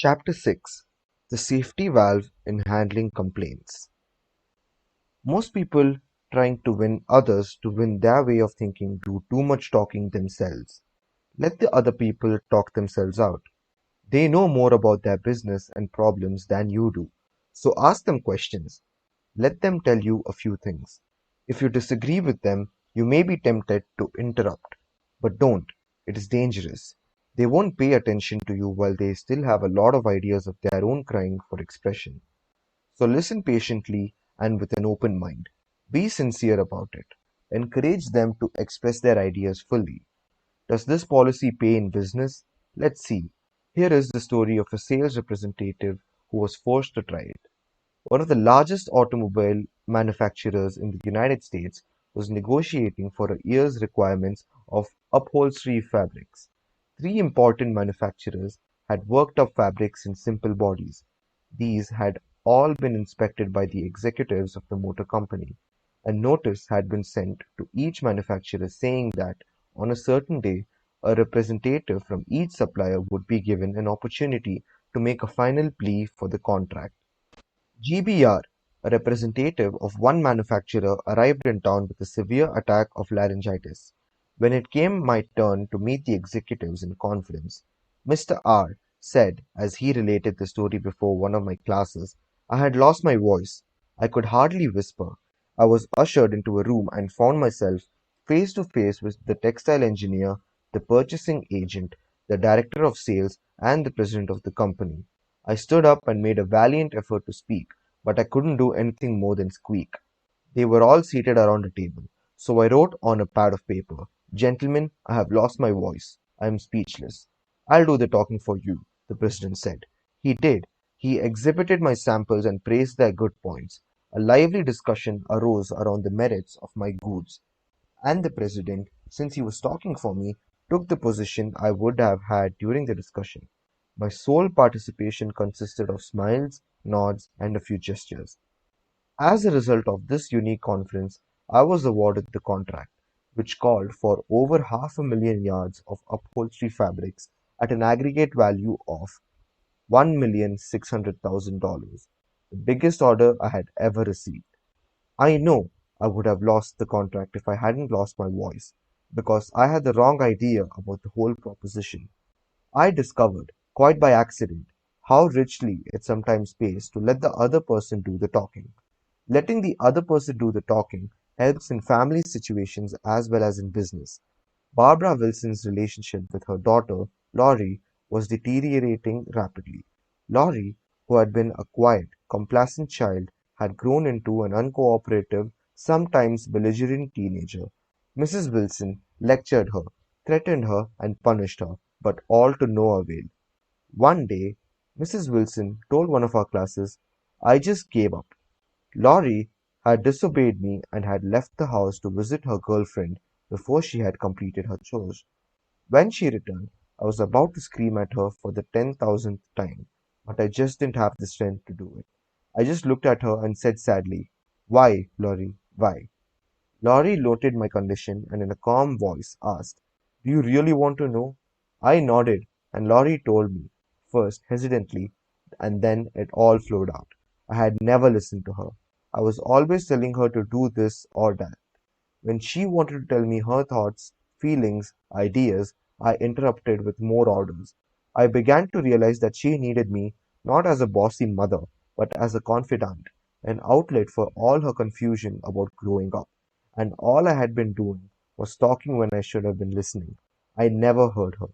Chapter 6: The Safety Valve in Handling Complaints. Most people trying to win others to win their way of thinking do too much talking themselves. Let the other people talk themselves out. They know more about their business and problems than you do. So ask them questions. Let them tell you a few things. If you disagree with them, you may be tempted to interrupt. But don't. It is dangerous. They won't pay attention to you while they still have a lot of ideas of their own crying for expression. So listen patiently and with an open mind. Be sincere about it. Encourage them to express their ideas fully. Does this policy pay in business? Let's see. Here is the story of a sales representative who was forced to try it. One of the largest automobile manufacturers in the United States was negotiating for a year's requirements of upholstery fabrics. Three important manufacturers had worked up fabrics in simple bodies. These had all been inspected by the executives of the motor company. A notice had been sent to each manufacturer saying that on a certain day, a representative from each supplier would be given an opportunity to make a final plea for the contract. GBR, a representative of one manufacturer, arrived in town with a severe attack of laryngitis. When it came my turn to meet the executives in conference, Mr. R said, as he related the story before one of my classes, I had lost my voice. I could hardly whisper. I was ushered into a room and found myself face to face with the textile engineer, the purchasing agent, the director of sales, and the president of the company. I stood up and made a valiant effort to speak, but I couldn't do anything more than squeak. They were all seated around a table, so I wrote on a pad of paper, Gentlemen, I have lost my voice. I am speechless. I'll do the talking for you, the president said. He did. He exhibited my samples and praised their good points. A lively discussion arose around the merits of my goods, and the president, since he was talking for me, took the position I would have had during the discussion. My sole participation consisted of smiles, nods, and a few gestures. As a result of this unique conference, I was awarded the contract, which called for over 500,000 yards of upholstery fabrics at an aggregate value of $1,600,000, the biggest order I had ever received. I know I would have lost the contract if I hadn't lost my voice, because I had the wrong idea about the whole proposition. I discovered, quite by accident, how richly it sometimes pays to let the other person do the talking. Letting the other person do the talking helps in family situations as well as in business. Barbara Wilson's relationship with her daughter, Laurie, was deteriorating rapidly. Laurie, who had been a quiet, complacent child, had grown into an uncooperative, sometimes belligerent teenager. Mrs. Wilson lectured her, threatened her, and punished her, but all to no avail. One day, Mrs. Wilson told one of our classes, I just gave up. Laurie had disobeyed me and had left the house to visit her girlfriend before she had completed her chores. When she returned, I was about to scream at her for the 10,000th time, but I just didn't have the strength to do it. I just looked at her and said sadly, Why, Laurie, why? Laurie noted my condition and in a calm voice asked, Do you really want to know? I nodded, and Laurie told me, first hesitantly, and then it all flowed out. I had never listened to her. I was always telling her to do this or that. When she wanted to tell me her thoughts, feelings, ideas, I interrupted with more orders. I began to realize that she needed me not as a bossy mother, but as a confidant, an outlet for all her confusion about growing up. And all I had been doing was talking when I should have been listening. I never heard her.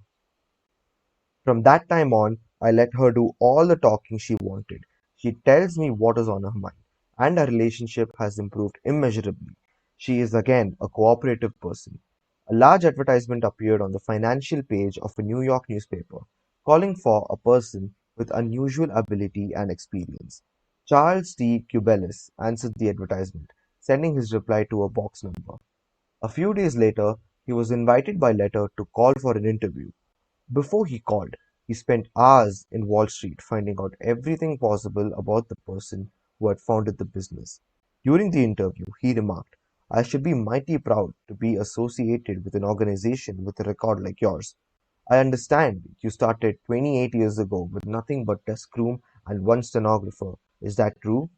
From that time on, I let her do all the talking she wanted. She tells me what is on her mind, and our relationship has improved immeasurably. She is again a cooperative person. A large advertisement appeared on the financial page of a New York newspaper, calling for a person with unusual ability and experience. Charles T. Cubelis answered the advertisement, sending his reply to a box number. A few days later, he was invited by letter to call for an interview. Before he called, he spent hours in Wall Street finding out everything possible about the person who had founded the business. During the interview, he remarked, I should be mighty proud to be associated with an organization with a record like yours. I understand you started 28 years ago with nothing but desk room and one stenographer. Is that true?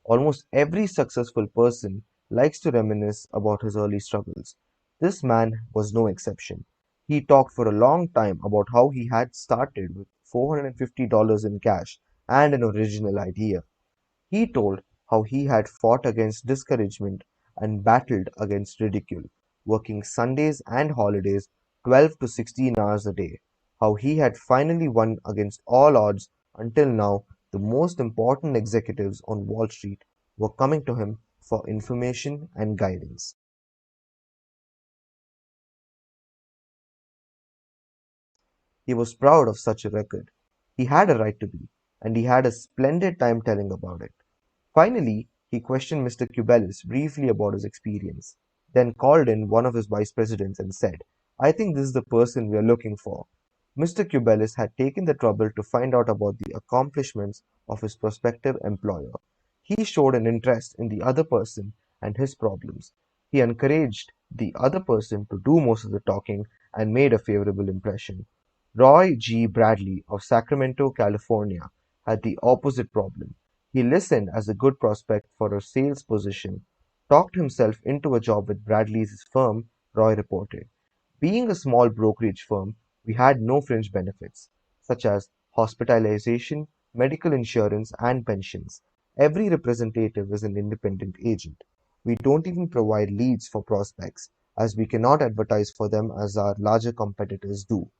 Almost every successful person likes to reminisce about his early struggles. This man was no exception. He talked for a long time about how he had started with $450 in cash and an original idea. He told how he had fought against discouragement and battled against ridicule, working Sundays and holidays 12 to 16 hours a day. How he had finally won against all odds until now the most important executives on Wall Street were coming to him for information and guidance. He was proud of such a record. He had a right to be, and he had a splendid time telling about it. Finally, he questioned Mr. Cubelis briefly about his experience, then called in one of his vice presidents and said, I think this is the person we are looking for. Mr. Cubelis had taken the trouble to find out about the accomplishments of his prospective employer. He showed an interest in the other person and his problems. He encouraged the other person to do most of the talking and made a favorable impression. Roy G. Bradley of Sacramento, California, had the opposite problem. He listened as a good prospect for a sales position, talked himself into a job with Bradley's firm, Roy reported. Being a small brokerage firm, we had no fringe benefits, such as hospitalization, medical insurance, and pensions. Every representative is an independent agent. We don't even provide leads for prospects, as we cannot advertise for them as our larger competitors do.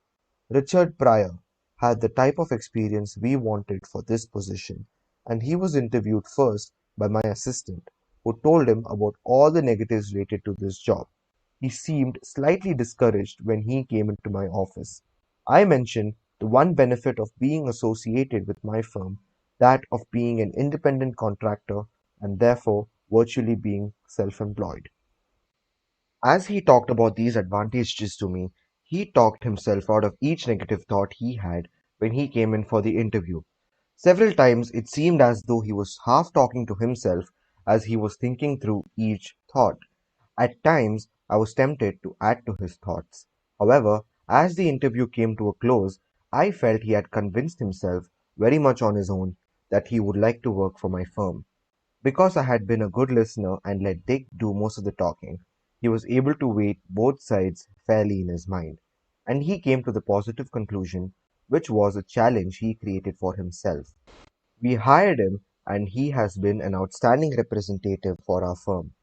Richard Pryor had the type of experience we wanted for this position, and he was interviewed first by my assistant, who told him about all the negatives related to this job. He seemed slightly discouraged when he came into my office. I mentioned the one benefit of being associated with my firm, that of being an independent contractor and therefore virtually being self employed. As he talked about these advantages to me, he talked himself out of each negative thought he had when he came in for the interview. Several times it seemed as though he was half talking to himself as he was thinking through each thought. At times I was tempted to add to his thoughts. However, as the interview came to a close, I felt he had convinced himself, very much on his own, that he would like to work for my firm. Because I had been a good listener and let Dick do most of the talking, he was able to weigh both sides fairly in his mind, and he came to the positive conclusion, which was a challenge he created for himself. We hired him, and he has been an outstanding representative for our firm.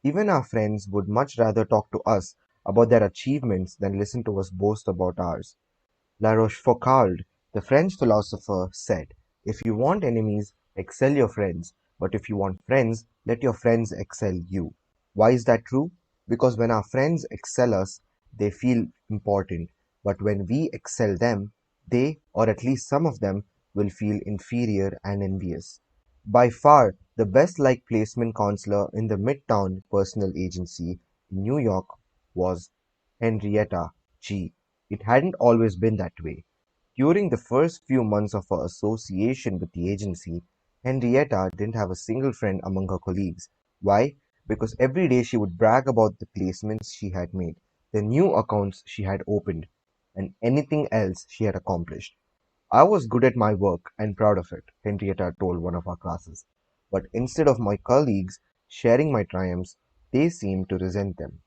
Even our friends would much rather talk to us about their achievements than listen to us boast about ours. La Rochefoucauld, the French philosopher, said, If you want enemies, excel your friends, but if you want friends, let your friends excel you. Why is that true? Because when our friends excel us, they feel important, but when we excel them, they, or at least some of them, will feel inferior and envious. By far, the best liked placement counselor in the Midtown Personal Agency in New York was Henrietta G. It hadn't always been that way. During the first few months of her association with the agency, Henrietta didn't have a single friend among her colleagues. Why? Because every day she would brag about the placements she had made, the new accounts she had opened, and anything else she had accomplished. I was good at my work and proud of it, Henrietta told one of our classes. But instead of my colleagues sharing my triumphs, they seemed to resent them.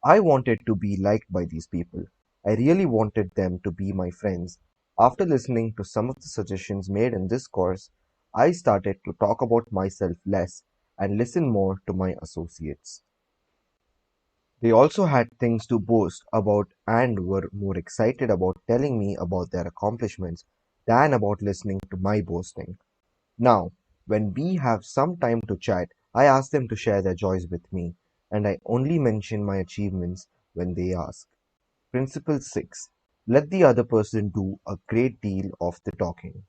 I wanted to be liked by these people. I really wanted them to be my friends. After listening to some of the suggestions made in this course, I started to talk about myself less and listen more to my associates. They also had things to boast about and were more excited about telling me about their accomplishments than about listening to my boasting. Now, when we have some time to chat, I ask them to share their joys with me, and I only mention my achievements when they ask. Principle 6. Let the other person do a great deal of the talking.